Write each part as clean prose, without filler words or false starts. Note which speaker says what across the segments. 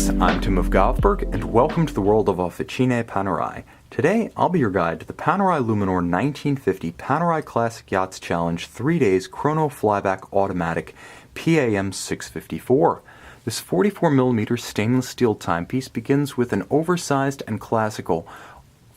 Speaker 1: Yachts. I'm Tim of Govberg, and welcome to the world of Officine Panerai. Today, I'll be your guide to the Panerai Luminor 1950 Panerai Classic Yachts Challenge 3 days Chrono Flyback Automatic PAM 654. This 44mm stainless steel timepiece begins with an oversized and classical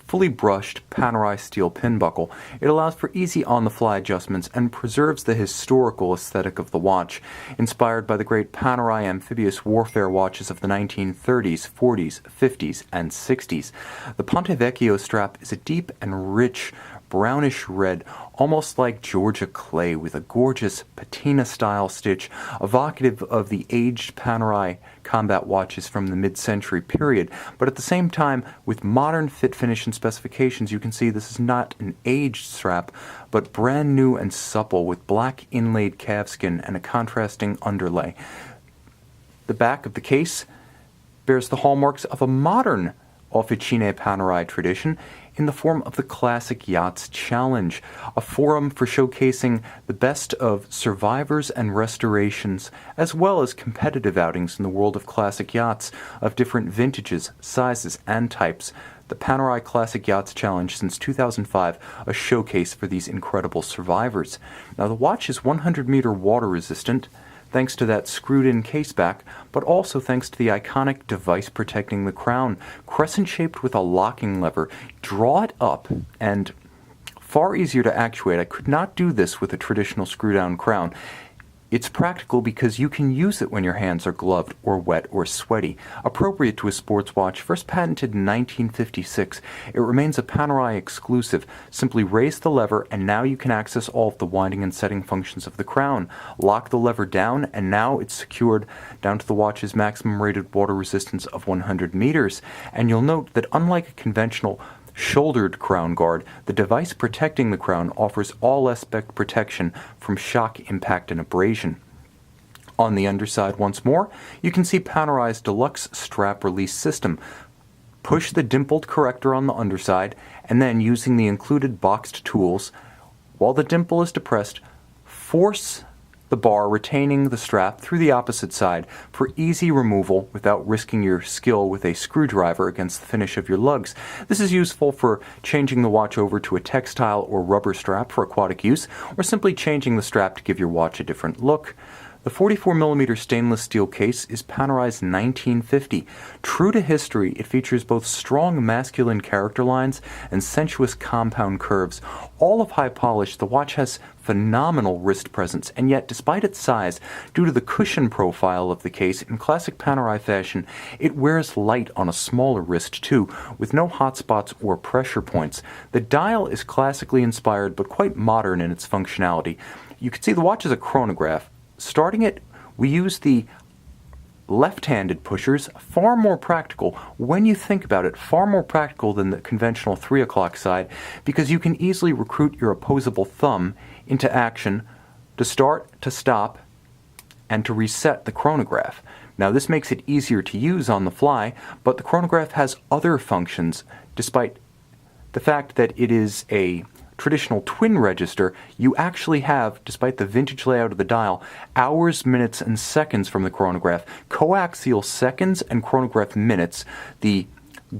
Speaker 1: fully brushed Panerai steel pin buckle. It allows for easy on-the-fly adjustments and preserves the historical aesthetic of the watch, inspired by the great Panerai amphibious warfare watches of the 1930s, 40s, 50s, and 60s. The Ponte Vecchio strap is a deep and rich brownish red, almost like Georgia clay, with a gorgeous patina-style stitch, evocative of the aged Panerai combat watches from the mid-century period. But at the same time, with modern fit, finish, and specifications, you can see this is not an aged strap, but brand new and supple, with black inlaid calfskin and a contrasting underlay. The back of the case bears the hallmarks of a modern Officine Panerai tradition in the form of the Classic Yachts Challenge, a forum for showcasing the best of survivors and restorations, as well as competitive outings in the world of classic yachts of different vintages, sizes, and types. The Panerai Classic Yachts Challenge since 2005, a showcase for these incredible survivors. Now, the watch is 100-meter water resistant, thanks to that screwed-in caseback, but also thanks to the iconic device protecting the crown, crescent-shaped with a locking lever. Draw it up, and far easier to actuate. I could not do this with a traditional screw-down crown. It's practical because you can use it when your hands are gloved or wet or sweaty. Appropriate to a sports watch, first patented in 1956, it remains a Panerai exclusive. Simply raise the lever and now you can access all of the winding and setting functions of the crown. Lock the lever down and now it's secured down to the watch's maximum rated water resistance of 100 meters. And you'll note that unlike a conventional shouldered crown guard, the device protecting the crown offers all aspect protection from shock, impact, and abrasion. On the underside once more, you can see Panerai's deluxe strap release system. Push the dimpled corrector on the underside, and then using the included boxed tools, while the dimple is depressed, force the bar retaining the strap through the opposite side for easy removal without risking your skill with a screwdriver against the finish of your lugs. This is useful for changing the watch over to a textile or rubber strap for aquatic use, or simply changing the strap to give your watch a different look. The 44mm stainless steel case is Panerai's 1950. True to history, it features both strong masculine character lines and sensuous compound curves. All of high polish, the watch has phenomenal wrist presence, and yet despite its size, due to the cushion profile of the case, in classic Panerai fashion, it wears light on a smaller wrist too, with no hot spots or pressure points. The dial is classically inspired but quite modern in its functionality. You can see the watch is a chronograph. Starting it, we use the left-handed pushers, far more practical when you think about it, far more practical than the conventional 3 o'clock side, because you can easily recruit your opposable thumb into action to start, to stop, and to reset the chronograph. Now, this makes it easier to use on the fly, but the chronograph has other functions. Despite the fact that it is a traditional twin register, you actually have, despite the vintage layout of the dial, hours, minutes, and seconds from the chronograph, coaxial seconds and chronograph minutes. The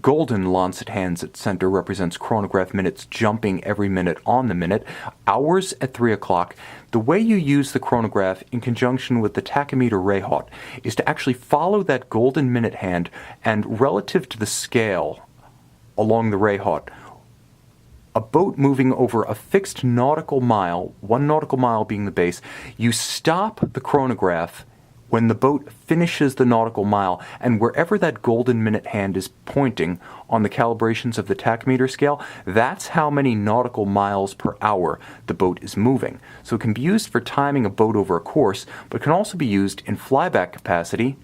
Speaker 1: golden lancet hands at center represents chronograph minutes jumping every minute on the minute, hours at 3 o'clock. The way you use the chronograph in conjunction with the tachymeter Rayhot is to actually follow that golden minute hand, and relative to the scale along the Rayhot, a boat moving over a fixed nautical mile, 1 nautical mile being the base, you stop the chronograph when the boat finishes the nautical mile, and wherever that golden minute hand is pointing on the calibrations of the tachymeter scale, that's how many nautical miles per hour the boat is moving. So it can be used for timing a boat over a course, but can also be used in flyback capacity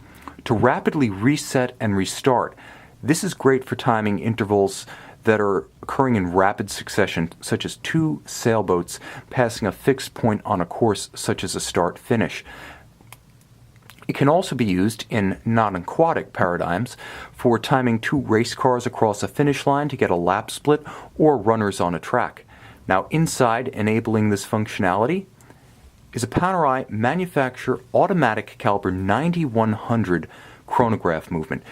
Speaker 1: to rapidly reset and restart. This is great for timing intervals that are occurring in rapid succession, such as 2 sailboats passing a fixed point on a course, such as a start-finish. It can also be used in non-aquatic paradigms for timing 2 race cars across a finish line to get a lap split, or runners on a track. Now, inside enabling this functionality is a Panerai manufacturer automatic caliber 9100 chronograph movement.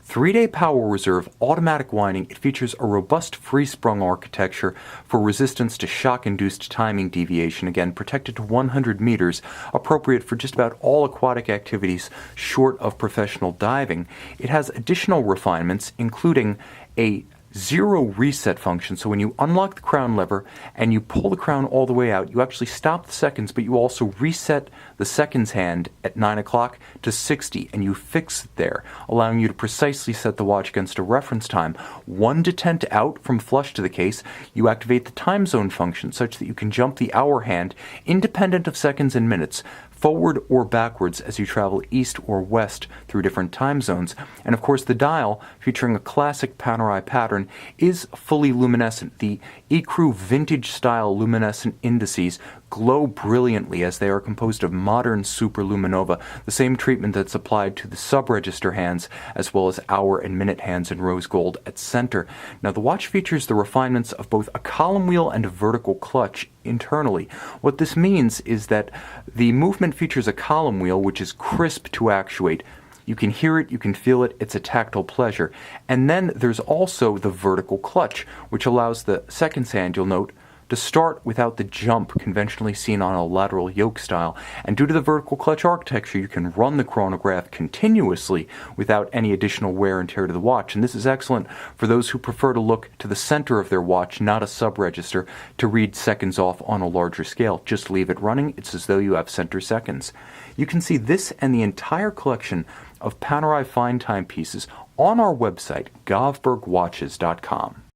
Speaker 1: 3-day power reserve, automatic winding. It features a robust free-sprung architecture for resistance to shock-induced timing deviation. Again, protected to 100 meters, appropriate for just about all aquatic activities short of professional diving. It has additional refinements, including a zero reset function. So when you unlock the crown lever and you pull the crown all the way out, you actually stop the seconds, but you also reset the seconds hand at 9 o'clock to 60, and you fix it there, allowing you to precisely set the watch against a reference time. 1 detent out from flush to the case, you activate the time zone function such that you can jump the hour hand independent of seconds and minutes, forward or backwards as you travel east or west through different time zones. And of course the dial, featuring a classic Panerai pattern, is fully luminescent. The ecru vintage style luminescent indices glow brilliantly as they are composed of modern superluminova, the same treatment that's applied to the sub-register hands as well as hour and minute hands in rose gold at center. Now the watch features the refinements of both a column wheel and a vertical clutch internally. What this means is that the movement features a column wheel which is crisp to actuate. You can hear it, you can feel it, it's a tactile pleasure. And then there's also the vertical clutch, which allows the seconds hand, you'll note, to start without the jump conventionally seen on a lateral yoke style. And due to the vertical clutch architecture, you can run the chronograph continuously without any additional wear and tear to the watch. And this is excellent for those who prefer to look to the center of their watch, not a sub-register, to read seconds off on a larger scale. Just leave it running. It's as though you have center seconds. You can see this and the entire collection of Panerai fine timepieces on our website, govbergwatches.com.